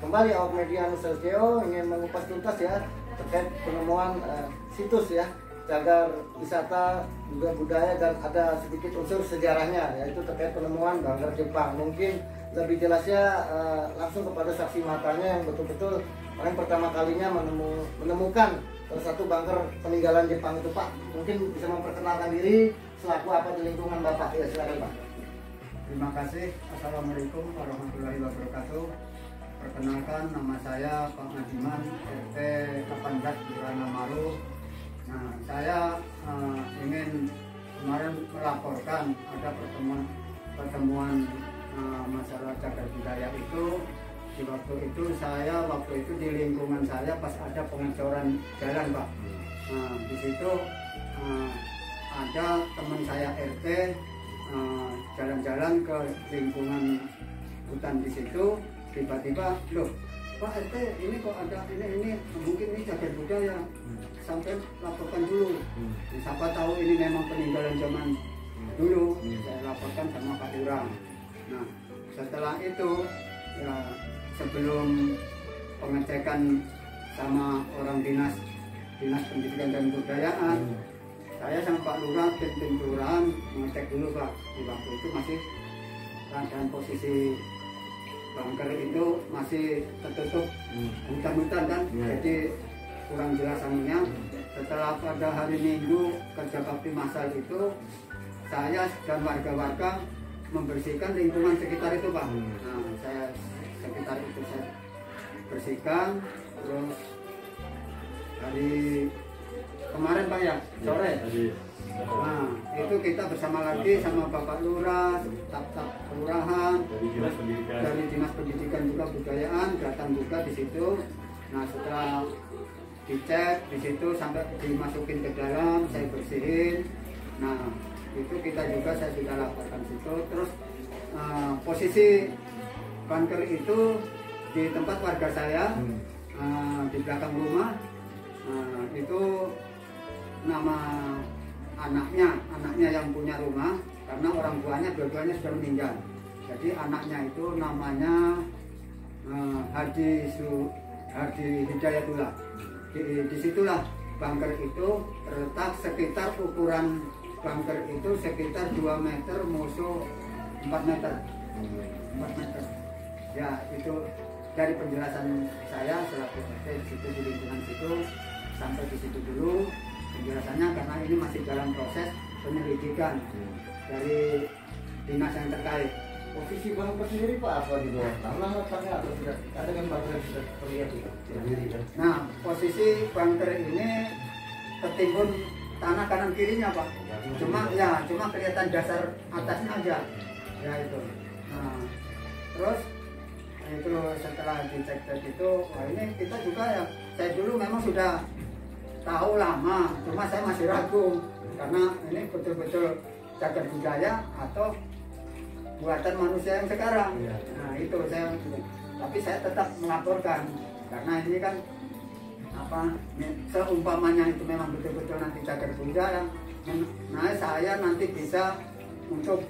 kembali awak media Nusantara ingin mengupas tuntas ya terkait penemuan situs ya cagar wisata juga budaya dan ada sedikit unsur sejarahnya yaitu terkait penemuan bangker Jepang. Mungkin lebih jelasnya langsung kepada saksi matanya yang betul-betul yang pertama kalinya menemukan salah satu bangker peninggalan Jepang itu, Pak. Mungkin bisa memperkenalkan diri selaku apa di lingkungan Bapak. Ya, silakan, Pak. Terima kasih. Assalamualaikum warahmatullahi wabarakatuh. Perkenalkan, nama saya Pak Nadiman, RT 18 Burana Maru. Nah, saya ingin kemarin melaporkan ada pertemuan masalah cagar budaya itu. Di waktu itu di lingkungan saya pas ada pengecoran jalan, Pak. Nah, di situ ada teman saya RT jalan-jalan ke lingkungan hutan di situ, tiba-tiba, loh Pak RT ini kok ada ini mungkin ini cagar budaya, sampai laporkan dulu. Siapa tahu ini memang peninggalan zaman dulu. Saya laporkan sama Pak Lurah. Nah, setelah itu ya, sebelum pengecekan sama orang dinas pendidikan dan kebudayaan, saya sama Pak Lurah tim kelurahan mengecek dulu, Pak. Di waktu itu masih keadaan posisi bangker itu masih tertutup hutan-hutan kan, jadi kurang jelas anunya. Setelah pada hari Minggu kerja bakti massal itu, saya dan warga-warga membersihkan lingkungan sekitar itu, Pak. Nah, saya sekitar itu saya bersihkan. Terus hari kemarin, Pak, ya sore. Nah, itu kita bersama lagi sama Bapak Lurah, staf kelurahan, dari dinas pendidikan juga budayaan datang juga di situ. Nah, setelah dicek di situ sampai dimasukin ke dalam, saya bersihin. Nah, itu saya sudah laporkan situ. Terus posisi bunker itu di tempat warga saya, di belakang rumah. Itu nama anaknya yang punya rumah, karena orang tuanya dua-duanya sudah meninggal. Jadi anaknya itu namanya Hardi Hidayatullah. Disitulah bunker itu terletak. Sekitar ukuran bunker itu sekitar 2 meter, musuh 4 meter. 4 meter. Ya, itu dari penjelasan saya selaku RT di situ, di lingkungan situ, sampai di situ dulu penjelasannya, karena ini masih dalam proses penyelidikan dari dinas yang terkait. Posisi bunker sendiri, Pak, apa di bawah tanah letaknya atau sudah ada kan bunker yang sudah terlihat itu sendiri kan? Nah, posisi bunker ini tertimbun tanah kanan kirinya, Pak. Cuma kelihatan dasar atasnya aja. Ya itu. Nah, terus itu setelah dicek itu, wah ini kita juga ya, saya dulu memang sudah tahu lama, cuma saya masih ragu karena ini betul-betul cagar budaya atau buatan manusia yang sekarang. Nah, itu tapi saya tetap melaporkan karena ini kan seumpamanya itu memang betul-betul nanti cagar budaya. Nah, saya nanti bisa untuk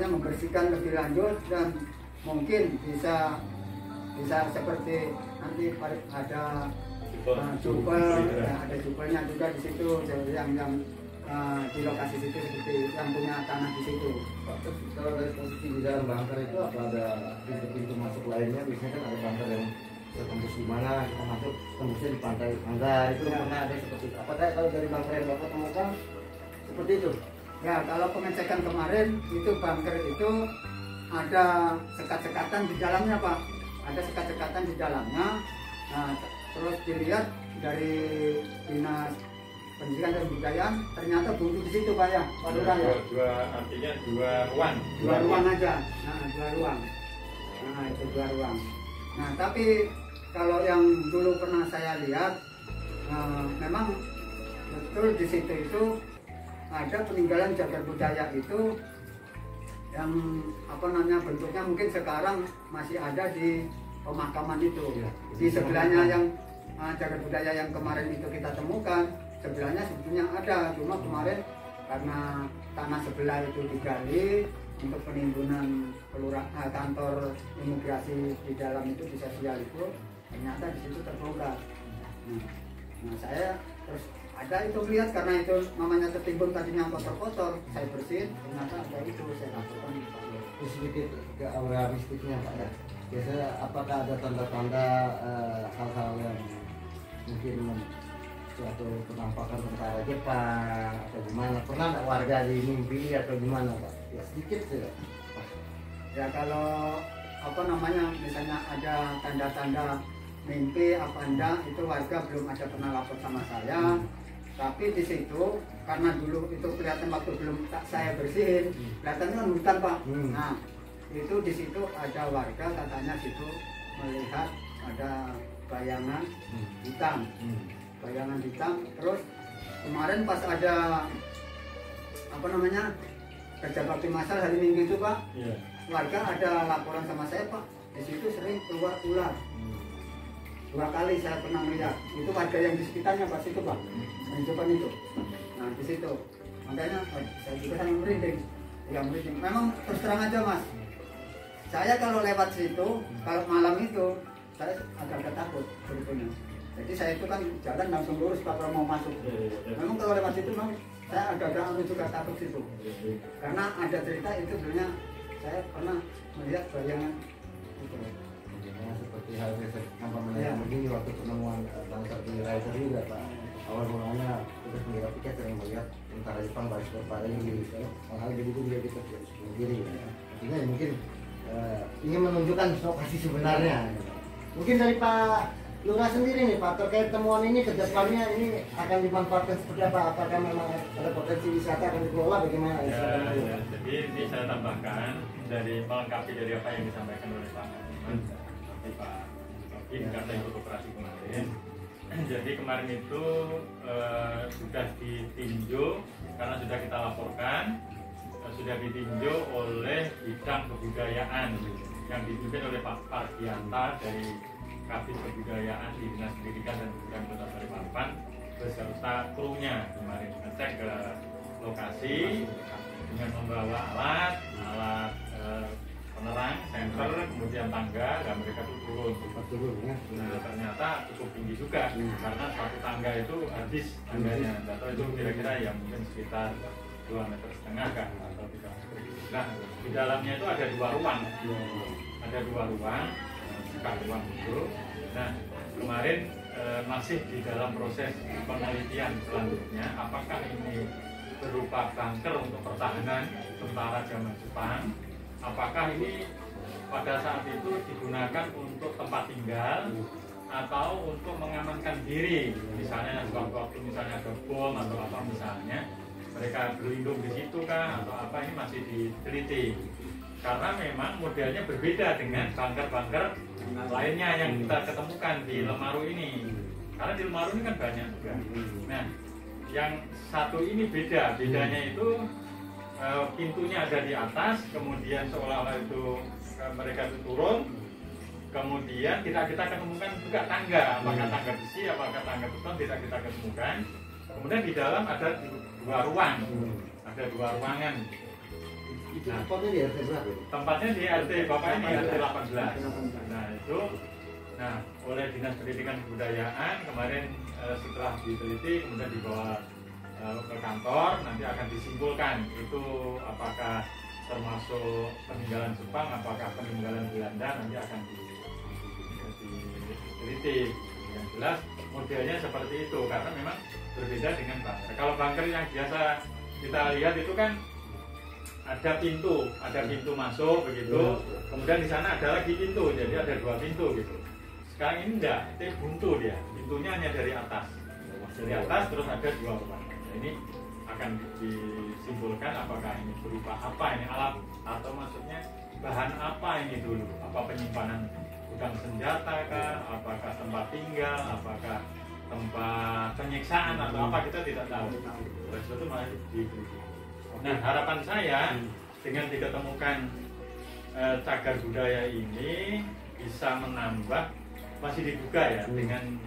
membersihkan lebih lanjut, dan mungkin bisa seperti nanti ada jubel, ya, ada jubelnya juga di situ yang di lokasi situ, seperti yang punya tanah di situ. Kalau dari posisi di dalam bunker itu apa ada pintu-pintu masuk lainnya? Biasanya kan ada bunker yang tembus di mana kita masuk, tembusnya di pantai Manggar itu ya. Pernah ada seperti itu. Apakah kalau dari bunker yang Bapak temukan seperti itu? Ya, kalau pengecekan kemarin itu bunker itu ada sekat-sekatan di dalamnya, Pak. Ada sekat-sekatan di dalamnya. Nah, terus dilihat dari dinas pendidikan dan kebudayaan, ternyata buntu di situ, Pak, ya. Artinya dua ruang. Dua ruang aja. Nah, 2 ruang. Nah, itu 2 ruang. Nah, tapi kalau yang dulu pernah saya lihat, memang betul di situ itu ada peninggalan cagar budaya itu yang bentuknya mungkin sekarang masih ada di pemakaman itu. Di sebelahnya yang cagar budaya yang kemarin itu kita temukan, sebelahnya sebetulnya ada, cuma kemarin karena tanah sebelah itu digali, untuk penimbunan kantor imigrasi di dalam itu di sosial itu ternyata di situ terbongkar. Nah saya terus ada itu lihat karena itu namanya tertimbun tadinya kotor-kotor, saya bersihin ternyata ada itu saya lakukan. Sedikit ke aura mistiknya Pak ya. Biasanya apakah ada tanda-tanda hal-hal yang mungkin suatu penampakan tentara Jepang atau gimana? Pernah nggak warga dimimpi atau gimana Pak? Ya sedikit saja. Ya kalau apa namanya misalnya ada tanda-tanda mimpi apa enggak itu warga belum ada pernah lapor sama saya. Tapi di situ karena dulu itu kelihatan waktu belum saya bersihin kelihatan kan hutan Pak. Nah itu di situ ada warga katanya situ melihat ada bayangan hitam. Bayangan hitam. Terus kemarin pas ada apa namanya kerja bakti masal hari Minggu itu Pak, warga ada laporan sama saya Pak, di situ sering keluar ular. 2 kali saya pernah melihat. Itu warga yang di sekitarnya Pak situ Pak, menunjukkan itu. Nah di situ makanya saya juga sangat merinding. Ya merinding. Memang terus terang aja Mas, saya kalau lewat situ kalau malam itu saya agak takut sebetulnya. Jadi saya itu kan jalan langsung lurus Pak kalau mau masuk. Memang kalau lewat situ memang saya agak juga takut situ. Karena ada cerita itu dulunya saya pernah melihat bayangan itu. Seperti halnya namanya begini waktu penemuan bangsa di Rider juga Pak. Awal mulanya kita sendiri pikir sering melihat tentara Jepang baris berpaling gitu. Hal begitu dia kita sendiri. Artinya mungkin ingin menunjukkan lokasi sebenarnya. Mungkin dari Pak Lurah sendiri nih Pak, terkait temuan ini ke depannya ini akan dimanfaatkan seperti apa? Apakah memang ada potensi wisata akan dikelola bagaimana? Ya, jadi ini saya tambahkan dari melengkapi dari apa yang disampaikan oleh Pak Pak Jokin kata ikut operasi kemarin. Jadi kemarin itu sudah ditinjau karena sudah kita laporkan, sudah ditinjau oleh bidang kebudayaan yang dipimpin oleh Pak Pardianta dari Kabit Kebudayaan di Dinas Pendidikan dan Kebudayaan Kota Balikpapan beserta krunya kemarin ngecek ke lokasi dengan membawa alat penerang, senter, kemudian tangga, dan mereka tuh turun ya. Nah ternyata cukup tinggi juga karena satu tangga itu habis tangganya, atau itu kira-kira ya mungkin sekitar 2,5 meter kah atau 3. Nah di dalamnya itu ada 2 ruang, ruang itu. Nah kemarin masih di dalam proses penelitian selanjutnya apakah ini berupa bunker untuk pertahanan tentara zaman Jepang, apakah ini pada saat itu digunakan untuk tempat tinggal atau untuk mengamankan diri, misalnya waktu misalnya ada bom atau apa misalnya mereka berlindung di situ kah atau apa, ini masih diteliti. Karena memang modelnya berbeda dengan bunker-bunker lainnya yang kita ketemukan di Lemaru ini. Karena di Lemaru ini kan banyak juga. Nah, yang satu ini bedanya itu pintunya ada di atas, kemudian seolah-olah itu mereka itu turun, kemudian kita ketemukan juga tangga, apakah tangga besi, apakah tangga beton, tidak kita ketemukan. Kemudian di dalam ada 2 ruang, ada 2 ruangan. Nah, tempatnya di RT Bapak ini RT 18. Nah itu, oleh Dinas Pendidikan Kebudayaan kemarin setelah diteliti kemudian dibawa ke kantor, nanti akan disimpulkan itu apakah termasuk peninggalan Jepang, apakah peninggalan Belanda, nanti akan diteliti. Yang jelas modelnya seperti itu karena memang berbeda dengan bunker. Kalau bunker yang biasa kita lihat itu kan ada pintu masuk begitu, kemudian di sana ada lagi pintu, jadi ada 2 pintu gitu. Sekarang ini enggak, itu buntu dia, pintunya hanya dari atas terus ada 2 ruangan. Nah, ini akan disimpulkan apakah ini berupa apa ini alat atau maksudnya bahan apa ini dulu, apa penyimpanan gudang senjata kah, apakah tempat tinggal, apakah tempat penyiksaan atau apa, kita tidak tahu. Terus itu masih diteliti. Nah harapan saya dengan diketemukan cagar budaya ini bisa menambah, masih diduga ya, dengan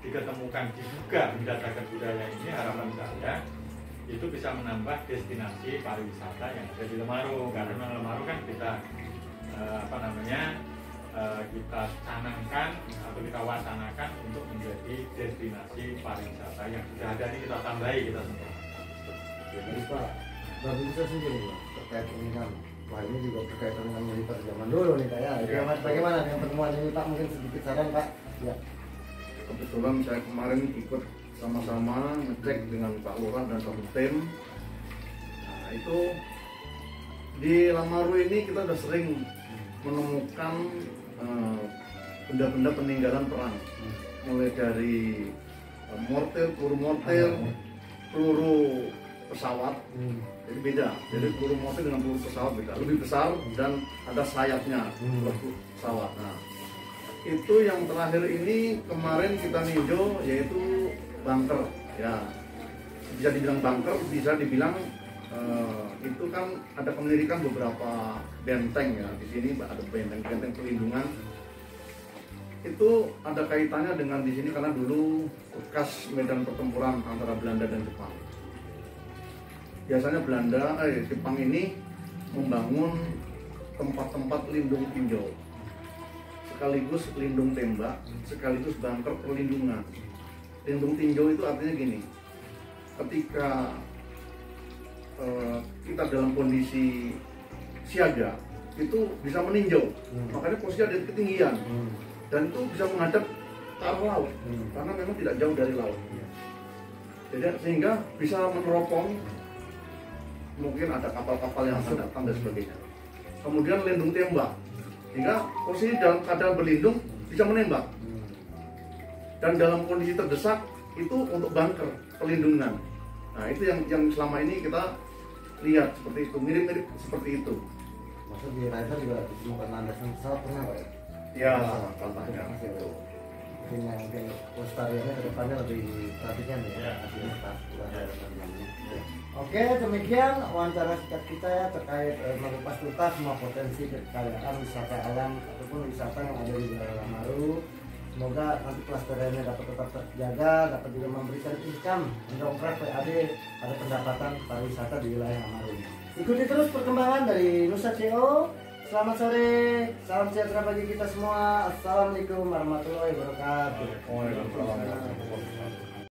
diketemukan diduga benda cagar budaya ini, harapan saya itu bisa menambah destinasi pariwisata yang ada di Lemaru, karena Lemaru kan kita kita canangkan atau kita wacanakan untuk menjadi destinasi pariwisata yang sudah ada ini kita tambahi, kita sentuh. Jadi Pak, Bapak bisa sendiri Pak, terkait dengan wah ini juga berkaitan dengan militer zaman dulu nih Pak ya. Bagaimana dengan pertemuan ini Pak? Mungkin sedikit saran Pak. Ya. Kebetulan saya kemarin ikut sama-sama ngecek dengan Pak Lurah dan satu tim. Nah, itu di Lamaru ini kita sudah sering menemukan benda-benda peninggalan perang, mulai dari mortir, peluru mortir, peluru pesawat. Jadi beda, jadi peluru mortir dengan peluru pesawat beda, lebih besar dan ada sayapnya peluru pesawat. Nah, itu yang terakhir ini kemarin kita ninjau yaitu bunker, ya bisa dibilang bunker, bisa dibilang itu kan ada kemirikan beberapa benteng ya di sini, ada benteng pelindungan. Itu ada kaitannya dengan di sini karena dulu bekas medan pertempuran antara Belanda dan Jepang. Biasanya Jepang ini membangun tempat-tempat lindung tinjau, sekaligus lindung tembak, sekaligus bunker perlindungan. Lindung tinjau itu artinya gini, ketika kita dalam kondisi siaga itu bisa meninjau, makanya posisi ada di ketinggian dan itu bisa menghadap ke arah laut karena memang tidak jauh dari laut. Jadi sehingga bisa meneropong, mungkin ada kapal-kapal yang akan datang dan sebagainya. Kemudian lindung tembak, sehingga posisi dalam keadaan berlindung bisa menembak. Dan dalam kondisi terdesak itu untuk bunker pelindungan. Nah itu yang selama ini kita lihat seperti itu, mirip-mirip seperti itu. Maksud di Rider juga ditemukan landasan pesawat pernah Pak ya? Ya, contohnya itu. Mungkin pelestariannya ke depannya lebih perhatikan ya. Oke, demikian wawancara singkat kita ya terkait mengupas tuntas semua potensi kekayaan wisata alam ataupun wisata yang ada di wilayah Lamaru. Semoga nanti pelestariannya dapat tetap terjaga, dapat juga memberikan income, mendongkrak PAD, ada pendapatan pariwisata di wilayah Lamaru. Ikuti terus perkembangan dari Nusa CO. Selamat sore, salam sejahtera bagi kita semua. Assalamualaikum warahmatullahi wabarakatuh. Waalaikumsalam warahmatullahi wabarakatuh.